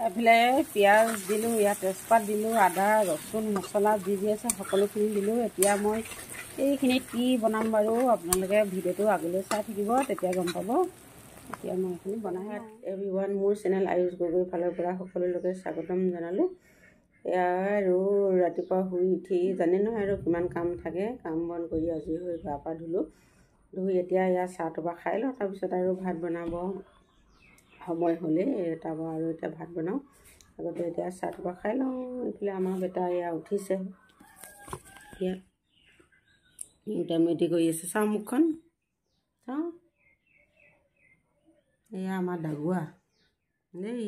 এফালে পিঁয়াজ দিলোঁ, ইয়াত তেজপাত দিলোঁ, আদা ৰচুন মছলা যি যি আছে সকলোখিনি দিলোঁ। এতিয়া মই এইখিনিত কি বনাম বাৰু আপোনালোকে ভিডিঅ'টো আগলৈ চাই থাকিব, তেতিয়া গম পাব। এতিয়া মই এইখিনি বনাই এভৰিৱান, মোৰ চেনেল আয়ুষ গগৈ ফালৰ পৰা সকলো লোকে স্বাগতম জনালোঁ। এয়া আৰু ৰাতিপুৱা শুই উঠি জানে নহয় আৰু কিমান কাম থাকে, কাম বন কৰি আজৰি হৈ গা পা ধুলোঁ। ধুই এতিয়া ইয়াত চাহ টপা খাই লওঁ, তাৰপিছত আৰু ভাত বনাব সময় হ'লে তাৰপৰা আৰু এতিয়া ভাত বনাওঁ। আগতে এতিয়া চাহ টপা খাই লওঁ। এইফালে আমাৰ বেটা এয়া উঠিছে, ইয়াত মোটামুটি কৰি আছে। চাওঁ মুখখন চাওঁ, এয়া আমাৰ ডাগুৱা দেই,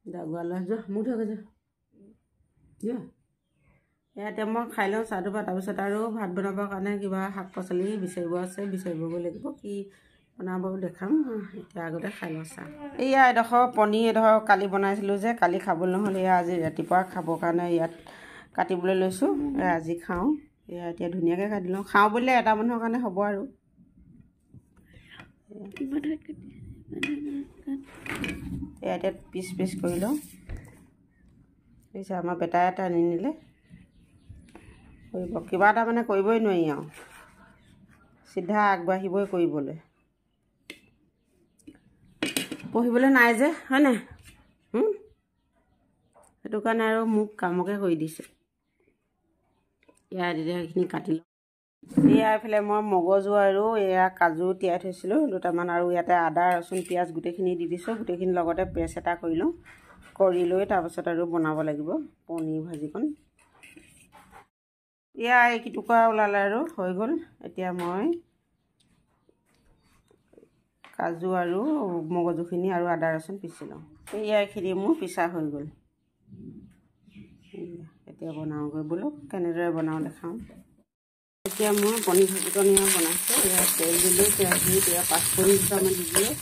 ডাগুৱা ল'ৰা যোৱা মুখ ধুৱাগৈ যোৱা যোৱা। এয়া এতিয়া মই খাই লওঁ চাহ টপা, তাৰপিছত আৰু ভাত বনাবৰ কাৰণে কিবা শাক পাচলি বিচাৰিব আছে, বিচাৰিবগৈ লাগিব। কি বনাব দেখাম, এতিয়া আগতে খাই লওঁ চাহ। এয়া এডোখৰ পনীৰ এডোখৰ কালি বনাইছিলোঁ যে, কালি খাবলৈ নহ'ল, এয়া আজি ৰাতিপুৱা খাবৰ কাৰণে ইয়াত কাটিবলৈ লৈছোঁ। এয়া আজি খাওঁ, এয়া এতিয়া ধুনীয়াকৈ কাটি লওঁ। খাওঁ বুলিলে এটা মানুহৰ কাৰণে হ'ব আৰু। এয়া এতিয়া পিচ পিচ কৰি লওঁ। বুজিছে, আমাৰ বেটাই এটা আনি নিলে, কৰিব কিবা এটা মানে কৰিবই নোৱাৰি আৰু, চিধা আগবাঢ়িবই কৰিবলৈ। পঢ়িবলৈ নাই যে, হয় নাই? সেইটো কাৰণে আৰু মোক কামকে কৰি দিছে। ইয়াত এতিয়া সেইখিনি কাটি লওঁ। এয়া এইফালে মই মগজু আৰু এয়া কাজু তিয়াই থৈছিলোঁ দুটামান, আৰু ইয়াতে আদা ৰচুন পিঁয়াজ গোটেইখিনি দি দিছোঁ। গোটেইখিনি লগতে পেষ্ট এটা কৰি লওঁ, কৰি লৈ তাৰপিছত আৰু বনাব লাগিব পনীৰ ভাজিকণ। এয়া এইকেইটুকুৰা ওলালে আৰু হৈ গ'ল। এতিয়া মই কাজু আৰু মগজুখিনি আৰু আদা ৰচুন পিচি লওঁ। এয়া এইখিনি মোৰ পিচা হৈ গ'ল। এতিয়া বনাওঁগৈ বোলো, কেনেদৰে বনাওঁ দেখাওঁ। এতিয়া মই পনীৰ ভাজিকণ বনাইছোঁ। এয়া তেল দিলোঁ, পিঁয়াজ দি এয়া পাঁচফোৰণ দুটামান দি দিলোঁ,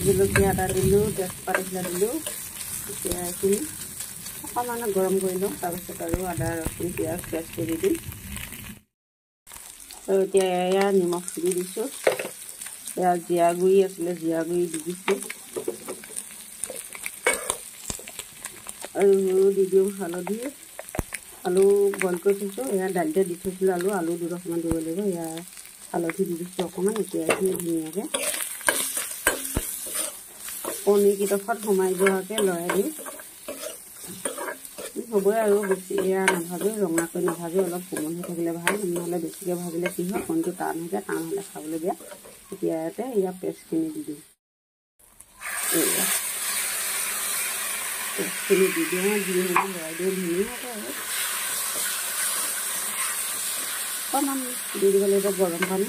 জলকীয়া এটা দিলোঁ, তেজপাত এইবিলাক দিলোঁ। এতিয়া এইখিনি অকণমান গৰম কৰি লওঁ, তাৰপিছত আৰু আদা ৰচুন পিঁয়াজ পেষ্টটো দি দিম। আৰু এতিয়া এয়া নিমখ দি দিছোঁ, এয়া জীৰা গুড়ি আছিলে, জীৰা গুড়ি দি দিছোঁ, আৰু দি দিওঁ হালধি। আলু বইল কৰি থৈছোঁ, এয়া দালিতে দি থৈছিলোঁ আলু দুডোখৰমান দিব লাগিব। এয়া হালধি দি দিছোঁ অকণমান। এতিয়া এইখিনি ধুনীয়াকৈ পনীৰকেইডোখৰত সোমাই যোৱাকৈ লৰাই দিওঁ। হ'বই আৰু বেছি এয়া নাভাজোঁ, ৰঙাকৈ নাভাজোঁ, অলপ কোমল হৈ থাকিলে ভাল, নহ'লে বেছিকৈ ভাজিলে কি হয় পনীৰটো টান হৈ যায়, টান হ'লে খাবলৈ বেয়া। এতিয়া ইয়াতে এয়া পেষ্টখিনি দি দিওঁ, এয়া পেষ্টখিনি দি দিওঁ, দি মেলি লৰাই দিওঁ ধুনীয়াকৈ। আৰু অকণমান দি দিব লাগিব গৰম পানী,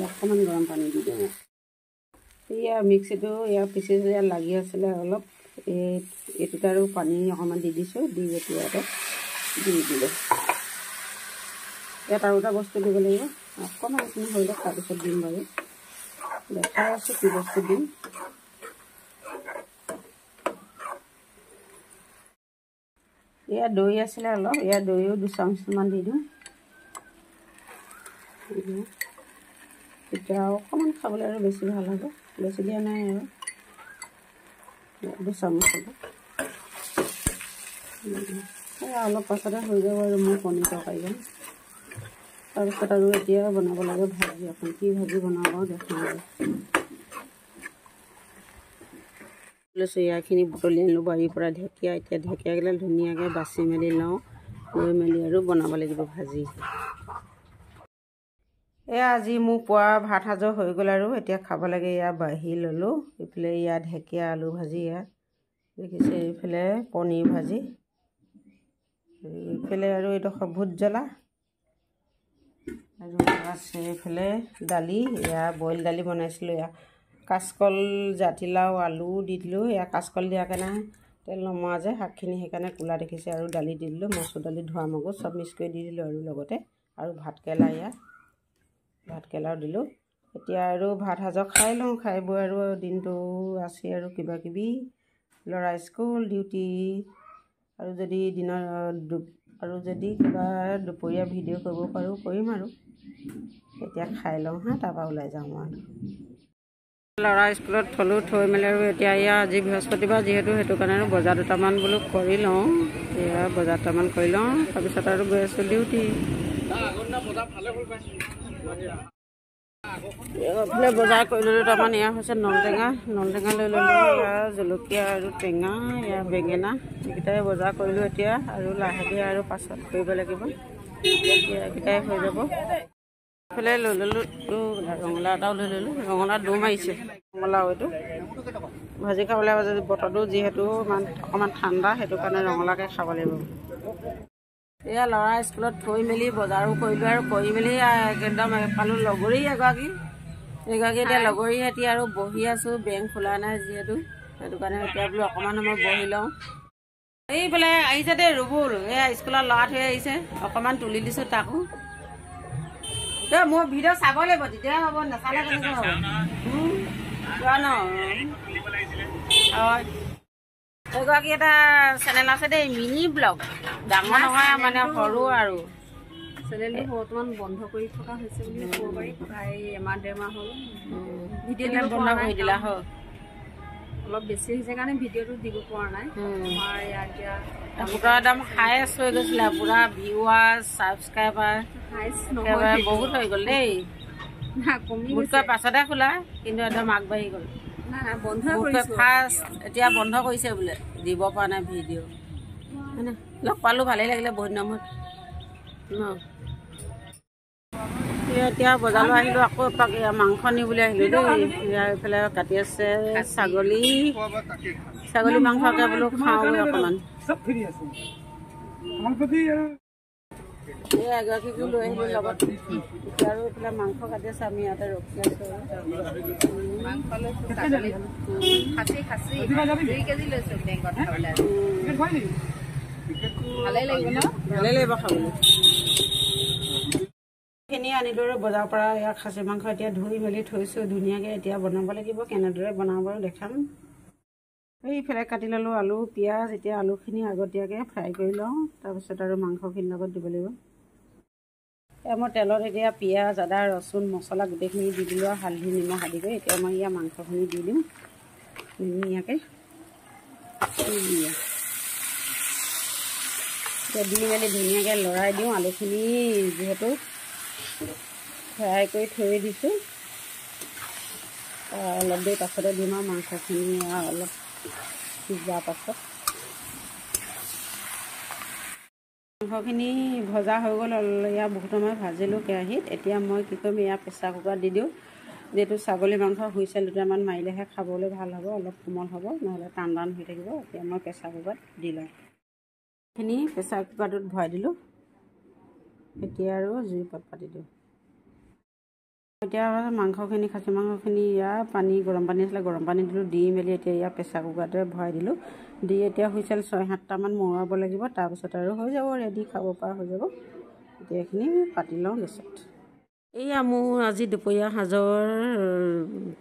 অকণমান গৰম পানী দি দিওঁ। এয়া মিক্সিটো এয়া পিচি ইয়াত লাগি আছিলে অলপ, এইটোত আৰু পানী অকণমান দি দিছোঁ, দি এতিয়া ইয়াতে দি দিলোঁ। ইয়াত আৰু এটা বস্তু দিব লাগিব, অকণমান এইখিনি হৈ লওক, তাৰপিছত দিম বাৰু, দেখাই আছোঁ কি বস্তু দিম। এয়া দৈ আছিলে অলপ, এয়া দৈও 2 চামুচমান দি দিওঁ। তেতিয়া অকণমান খাবলৈ আৰু বেছি ভাল হ'ব, বেছি দিয়া নাই আৰু 2 চামুচ হ'ব। এয়া অলপ পাছতে হৈ যাব আৰু মোৰ পনীৰ তৰকাৰীখন। তাৰপিছত আৰু এতিয়া বনাব লাগে ভাজি এখন, কি ভাজি বনাব দেখাওঁ আৰু। লৈছোঁ ইয়াখিনি বুটলি আনিলোঁ বাৰীৰ পৰা ঢেকীয়া। এতিয়া ঢেকীয়াকেইডাল ধুনীয়াকৈ বাচি মেলি লওঁ, লৈ মেলি আৰু বনাব লাগিব ভাজি। এয়া আজি মোৰ পুৱা ভাত সাজৰ হৈ গ'ল আৰু এতিয়া খাব লাগে। এয়া বাঢ়ি ল'লোঁ, এইফালে ইয়াত ঢেকীয়া আলু ভাজি, ইয়াত দেখিছে এইফালে পনীৰ ভাজি, এইফালে আৰু এইডোখৰ ভোট জ্বলা, আৰু আছে এইফালে দালি, এয়া বইল দালি বনাইছিলোঁ। এয়া কাচকল জাতিলাও আলু দি দিলোঁ, এয়া কাচকল দিয়াকৈ নাই, তেল নমৰা যে শাকখিনি সেইকাৰণে ক'লা দেখিছে, আৰু দালি দি দিলোঁ, মচুৰ দালি ধোৱা মগু চব মিক্স কৰি দি দিলোঁ, আৰু লগতে আৰু ভাতকেৰেলা, ইয়াত ভাতকেৰেলাও দিলোঁ। এতিয়া আৰু ভাত সাজৰ খাই লওঁ, খাই বৈ আৰু দিনটো আছে আৰু কিবাকিবি, ল'ৰা স্কুল ডিউটি, আৰু যদি দিনৰ আৰু যদি কিবা দুপৰীয়া ভিডিঅ' কৰিব পাৰোঁ কৰিম আৰু এতিয়া খাই লওঁ হা, তাৰপৰা ওলাই যাওঁ আৰু ল'ৰা স্কুলত থ'লোঁ, থৈ মেলি আৰু এতিয়া আজি বৃহস্পতিবাৰ যিহেতু সেইটো কাৰণে আৰু বজাৰ দুটামান বোলো কৰি লওঁ। এয়া বজাৰ দুটামান কৰি লওঁ, তাৰপিছত আৰু গৈ আছোঁ ডিউটি। এইফালে বজাৰ কৰি ল'লোঁ দুটামান। এয়া হৈছে নলটেঙা লৈ ল'লোঁ, জলকীয়া আৰু টেঙা, এয়া বেঙেনা, এইকেইটাই বজাৰ কৰিলোঁ এতিয়া। আৰু লাহেকৈ আৰু পাছত কৰিব লাগিব, এইকেইটাই হৈ যাব। এইফালে লৈ ল'লোঁ ৰঙালাও এটাও লৈ ল'লোঁ। ৰঙালাও দৌ মাৰিছে, ৰঙালাও এইটো ভাজি খাবলৈ। বতৰটো যিহেতু অকণমান ঠাণ্ডা, সেইটো কাৰণে ৰঙালাওকে খাব লাগিব। এয়া ল'ৰা স্কুলত থৈ মেলি বজাৰো কৰিলোঁ, আৰু কৰি মেলি একদম পালোঁ লগৰী এগৰাকী এতিয়া লগৰী সৈতে আৰু বহি আছোঁ। বেংক খোলা নাই যিহেতু, সেইটো কাৰণে এতিয়া বোলো অকণমান সময় বহি লওঁ। এইফালে আহিছে দেই ৰুবুল, এয়া স্কুলত ল'ৰা থৈ আহিছে, অকণমান তুলি দিছোঁ তাকো। মোৰ ভিডিঅ' চাব লাগিব, তেতিয়াহে হ'ব, নাচালে কেনেকৈ হ'ব। হয়, এগৰাকী এটা চেনেল আছে দেই, মিনি ব্লগ, ডাঙৰ নহয় মানে সৰু আৰু। চেনেলটো বৰ্তমান বন্ধ কৰি থকা হৈছে বুলি ক'ব পাৰি, প্ৰায় এমাহ ডেৰমাহ হ'ল। ভিডিঅ' বন্ধ কৰি দিলা হয়, অলপ বেছি হৈছে কাৰণে ভিডিঅ'টো দিব পৰা নাই। আমাৰ এতিয়া একদম হায়েষ্ট হৈ গৈছিলে, পুৰা ভিউৱাৰ্ছ, ছাবস্ক্ৰাইবাৰ বহুত হৈ গ'ল দেই। মোতকৈ পাছতে খোলা, কিন্তু একদম আগবাঢ়ি গ'ল। ফাৰ্ষ্ট এতিয়া বন্ধ কৰিছে বোলে, দিব পৰা নাই ভিডিঅ'। হয়নে, লগ পালোঁ, ভালেই লাগিলে বহুত দিনৰ মূৰত ন। এতিয়া বজাৰলৈ আহিলোঁ, আকৌ এপাক মাংস নিওঁ বুলি আহিলোঁ দেই। এইফালে কাটি আছে ছাগলী মাংসকে বোলো খাওঁগৈ অকণমান। এগৰাকীকো লৈ আহিলোঁ লগত, এতিয়া আৰু এইফালে মাংস কাটি আছে, আমি ইয়াতে ৰখি আছোঁ। ভালেই লাগিব খাবলৈ। খিনি আনিলোঁ বজাৰৰ পৰা। ইয়াৰ খাচী মাংস এতিয়া ধুই মেলি থৈছোঁ ধুনীয়াকৈ। এতিয়া বনাব লাগিব, কেনেদৰে বনাওঁ বাৰু দেখাম। এইফালে কাটি ল'লোঁ আলু পিঁয়াজ। এতিয়া আলুখিনি আগতীয়াকৈ ফ্ৰাই কৰি লওঁ, তাৰপিছত আৰু মাংসখিনিৰ লগত দিব লাগিব। মই তেলত এতিয়া পিঁয়াজ, আদা, ৰচুন, মছলা গোটেইখিনি দি দিলোঁ, আৰু হালধি নিমখ আদি কৰি। এতিয়া মই ইয়াৰ মাংসখিনি দি দিওঁ ধুনীয়াকৈ। এতিয়া দি মেলি ধুনীয়াকৈ লৰাই দিওঁ। আলুখিনি যিহেতু ফ্ৰাই কৰি থৈ দিছোঁ, অলপ দেৰি পাছতে দিম আৰু মাংসখিনি অলপ সিজোৱাৰ পাছত। মাংসখিনি ভজা হৈ গ'ল, ইয়াৰ বহুত সময় ভাজিলোঁ কেৰাহীত। এতিয়া মই কি কৰিম, ইয়াৰ প্ৰেছাৰ কুকাৰত দি দিওঁ। যিহেতু ছাগলী মাংস হুইচেল দুটামান মাৰিলেহে খাবলৈ ভাল হ'ব, অলপ কোমল হ'ব, নহ'লে টান হৈ থাকিব। এতিয়া মই প্ৰেছাৰ কুকাৰত দি লওঁ। এইখিনি প্ৰেছাৰ কুকাৰটোত ভৰাই দিলোঁ। এতিয়া আৰু জুই পাতি দিওঁ। এতিয়া মাংসখিনি, খাচী মাংসখিনি ইয়াৰ গৰম পানী আছিলে, গৰম পানী দিলোঁ। দি মেলি এতিয়া ইয়াৰ প্ৰেছাৰ কুকাৰটোৱে ভৰাই দিলোঁ। দি এতিয়া হুইচেল 6-7টামান মৰোৱাব লাগিব, তাৰপিছত আৰু হৈ যাব, ৰেডি, খাব পৰা হৈ যাব। এতিয়া এইখিনি পাতি লওঁ গেছত। এয়া মোৰ আজি দুপৰীয়া সাজৰ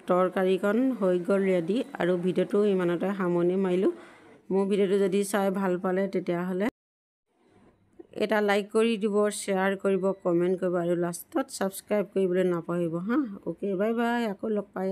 তৰকাৰীকণ হৈ গ'ল ৰেডি, আৰু ভিডিঅ'টো ইমানতে সামৰণি মাৰিলোঁ। মোৰ ভিডিঅ'টো যদি চাই ভাল পালে তেতিয়াহ'লে এটা লাইক কৰি দিব, শ্বেয়াৰ কৰিব, কমেণ্ট কৰিব, আৰু লাষ্টত ছাবস্ক্ৰাইব কৰিবলৈ নাপাহৰিব হা। অ'কে, বাই বাই, আকৌ লগ পাই।